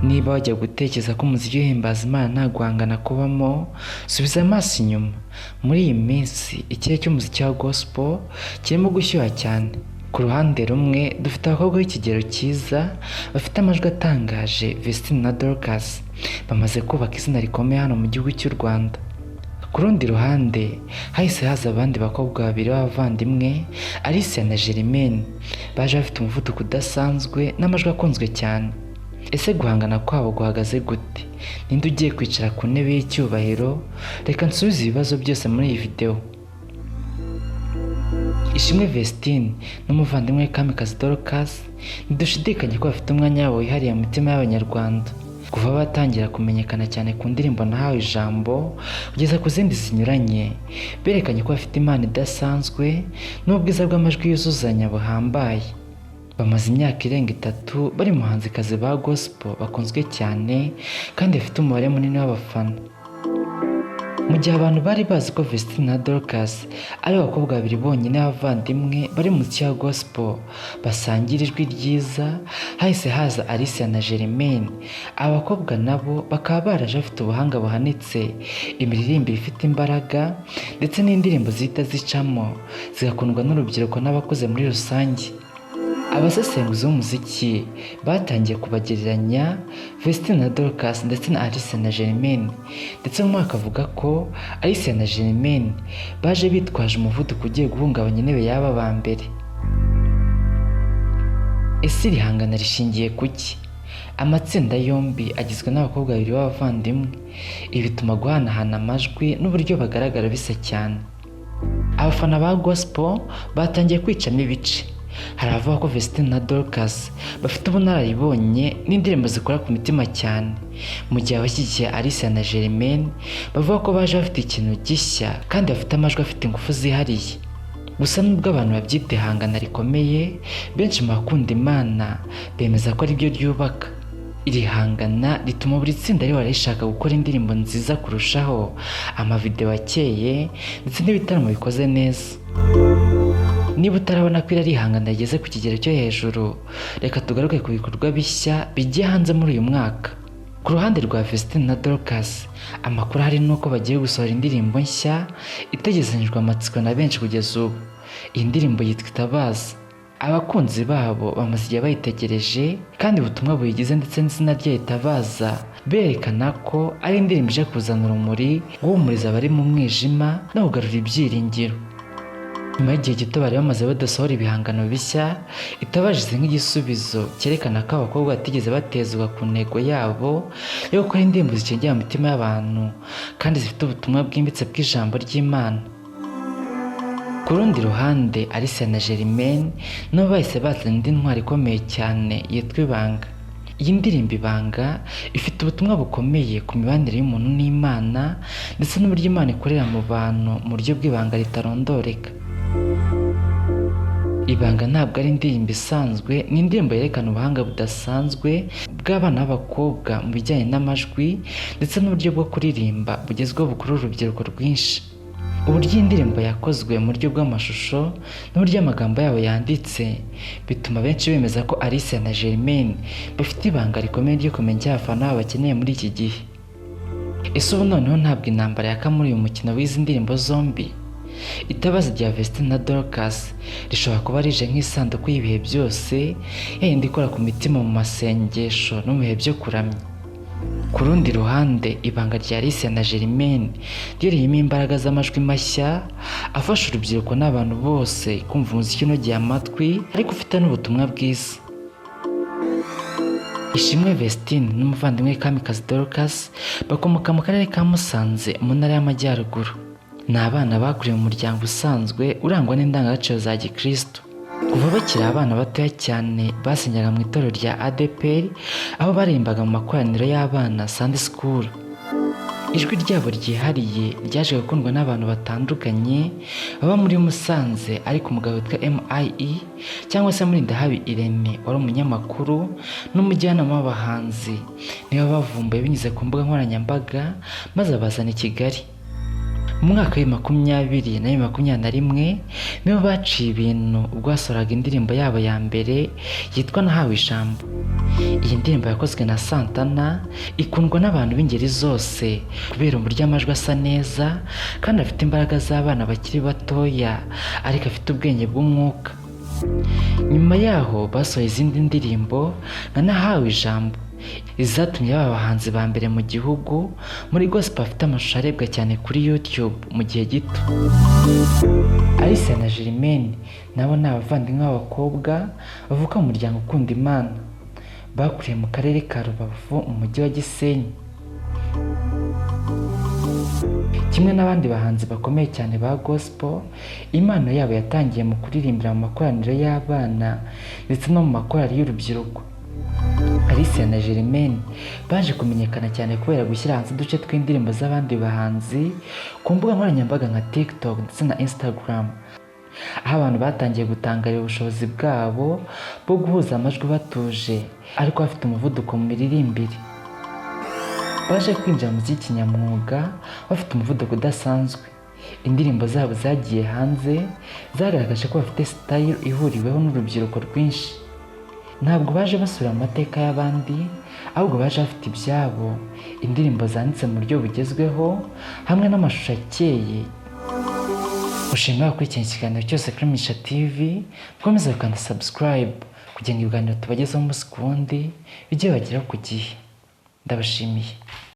Niba wajya gutekereza ko umuziki uhimbaza Imana nta guhangana kubamo, subiza amaso inyuma. Muri iyi minsi ikirere cy'umuziki wa gospel kirimo gushyuha cyane. Ku ruhande rumwe dufite abakobwa b'ikigero cyiza bafite amajwi atangaje, Vestine na Dorcas bamaze kubaka izina rikomeye hano mu gihugu cy'u Rwanda. Ku rundi ruhande hahise haza abandi bakobwa babiri b'abavandimwe, Alicia na Germaine, baje bafite umuvuduko udasanzwe n'amajwi akunzwe cyane. Ese guhangana kwabo guhagaze gute? Ninde ugiye kwicara ku ntebe y'icyubahiro? Reka nsubize ibibazo byose muri iyi video. Ishimwe Vestine n'umuvandimwe Kamikazi Dorcas ntidushidikanye ko bafite umwanya wabo wihariye mu mitima y'Abanyarwanda. Kuva batangira kumenyekana cyane ku ndirimbo Nahawe Ijambo kugeza ku zindi zinyuranye, berekanye ko bafite impano idasanzwe n'ubwiza bw'amajwi yuzuzanya buhambaye. Bamaze imyaka irenga 3 bari muhanzikazi ba gospel bakunzwe cyane kandi bafite umubare munini w'abafana. Mu gihe abantu bari bazi ko Vestine na Dorcas ari abakobwa babiri bonyine b'abavandimwe bari mu cya gospel basangira ijwi ryiza, hahise haza Alicia na Germaine. Abakobwa nabo bakaba baraje bafite ubuhanga buhanitse, imiririmbire ifite imbaraga ndetse n'indirimbo zihita zicamo zigakundwa n'urubyiruko n'abakuze muri rusange. Abasesenguzi b'umuziki batangiye kubagereranya Vestine na Dorcas ndetse na Alicia na Germaine, ndetse bamwe bakavuga ko Alicia na Germaine baje bitwaje umuvuduko ugiye guhungabanya intebe y'aba ba mbere. Ese iri hangana rishingiye kuki? Amatsinda yombi agizwe n'abakobwa babiri b'abavandimwe, ibi bituma guhanahana amajwi n'uburyo bagaragara bisa cyane. Abafana ba gospel batangiye kwicamo ibice. Hari abavuga ko Vestine na Dorcas bafite ubunararibonye n'indirimbo zikora ku mitima cyane, mu gihe abashyigikiye Alicia na Germaine bavuga ko baje bafite ikintu gishya kandi bafite amajwi afite ingufu zihariye. Gusa nubwo abantu babyita ihangana rikomeye, benshi mu bakunda Imana bemeza ko ari byo ryubaka. Iri hangana rituma buri tsinda rihora rishaka gukora indirimbo nziza kurushaho, amavideo akeye ndetse n'ibitaramo bikoze neza. Niba utarabona ko iri hangana rigeze ku kigero cyo hejuru, reka tugaruke ku bikorwa bishya bigiye hanze muri uyu mwaka. Ku ruhande rwa Vestine na Dorcas, amakuru ahari ni uko bagiye gusohora indirimbo nshya itegerezanyijwe amatsiko na benshi kugeza ubu. Iyi ndirimbo yitwa Itabaza. Abakunzi babo bamaze igihe bayitegereje kandi ubutumwa buyigize ndetse n'izina ryayo Itabaza berekana ko ari indirimbo ije kuzana urumuri, guhumuriza abari mu mwijima no kugarura ibyiringiro. Nyuma y'igihe gito bari bamaze badasohora ibihangano bishya, Itabaza nk'igisubizo cyerekana ko abakobwa batigeze batezwa ku ntego yabo yo gukora indirimbo zicengera mu mitima y'abantu kandi zifite ubutumwa bwimbitse bw'ijambo ry'Imana. Ku rundi ruhande, Alicia na Germaine nabo bahise bazana indi ntwari ikomeye cyane yitwa Ibanga. Iyi ndirimbo Ibanga ifite ubutumwa bukomeye ku mibanire y'umuntu n'Imana ndetse n'uburyo Imana ikorera mu bantu mu buryo bw'ibanga ritarondoreka. Ibanga ntabwo ari indirimbo isanzwe, ni indirimbo yerekana ubuhanga budasanzwe bw'abana b'abakobwa mu bijyanye n'amajwi ndetse n'uburyo bwo kuririmba bugezweho bukurura urubyiruko rwinshi. Uburyo iyi ndirimbo yakozwe mu buryo bw'amashusho n'uburyo amagambo yabo yanditse bituma benshi bemeza ko Alicia na Germaine bafite ibanga rikomeye ryo kumenya icyo abafana babo bakeneye muri iki gihe. Ese ubu noneho ntabwo intambara yaka muri uyu mukino w'izi ndirimbo zombi? Itabaza rya Vestine na Dorcas rishobora kuba rije nk'isanduku y'ibihe byose, yayindi ikora ku mitima mu masengesho no mu bihe byo kuramya. Ku rundi ruhande, Ibanga rya Alicia na Germaine ryo ririmo imbaraga z'amajwi mashya afasha urubyiruko n'abantu bose kumva umuziki unogeye amatwi ariko ufite n'ubutumwa bwiza. Ishimwe Vestine n'umuvandimwe Kamikazi Dorcas bakomoka mu karere ka Musanze mu ntara y'Amajyaruguru. Ni abana bakuriye mu muryango usanzwe urangwa n'indangagaciro za Gikristo. Kuva bakiri abana batoya cyane basenyaga mu itorero rya ADPR, aho baririmbaga mu makoraniro y'abana Sunday School. Ijwi ryabo ryihariye ryaje gukundwa n'abantu batandukanye baba muri Musanze, ariko umugabo witwa MIE cyangwa se Murindahabi Irene wari umunyamakuru n'umujyanama w'abahanzi niwe bavumbuye binyuze ku mbuga nkoranyambaga maze abazana i Kigali. mu mwaka wa 2021 nibo baciye ibintu ubwo basohoraga indirimbo yabo ya mbere yitwa Nahawe Ijambo. Iyi ndirimbo yakozwe na Santana, ikundwa n'abantu b'ingeri zose kubera uburyo amajwi asa neza kandi afite imbaraga z'abana bakiri batoya ariko afite ubwenge bw'umwuka. Nyuma yaho basohoye izindi ndirimbo nka Nahawe Ijambo, izatumye baba abahanzi ba mbere mu gihugu muri gospel afite amashusho arebwa cyane kuri YouTube mu gihe gito. Alicia na Germaine nabo ni abavandimwe b'abakobwa bavuka mu muryango ukunda Imana, bakuriye mu karere ka Rubavu mu mujyi wa Gisenyi. Kimwe n'abandi bahanzi bakomeye cyane ba gospel, impano yabo yatangiye mu kuririmbira mu makoraniro y'abana ndetse no mu makorali y'urubyiruko. Alicia na Germaine baje kumenyekana cyane kubera gushyira hanze uduce tw'indirimbo z'abandi bahanzi ku mbuga nkoranyambaga nka TikTok ndetse na Instagram, aho abantu batangiye gutangarira ubushobozi bwabo bwo guhuza amajwi batuje ariko bafite umuvuduko mu miririmbire. Baje kwinjira mu muziki nyamwuga bafite umuvuduko udasanzwe. Indirimbo zabo zagiye hanze zagaragaje ko bafite style ihuriweho n'urubyiruko rwinshi. Ntabwo baje basura amateka y'abandi, ahubwo baje bafite ibyabo, indirimbo zanditse mu buryo bugezweho hamwe n'amashusho akeye. Ushimira gukurikirana ikiganiro cyose kuri Misha TV, mukomeze gukanda subscribe kugira ngo ibiganiro tubagezeho umunsi ku wundi bijye bagera ku gihe. Ndabashimiye.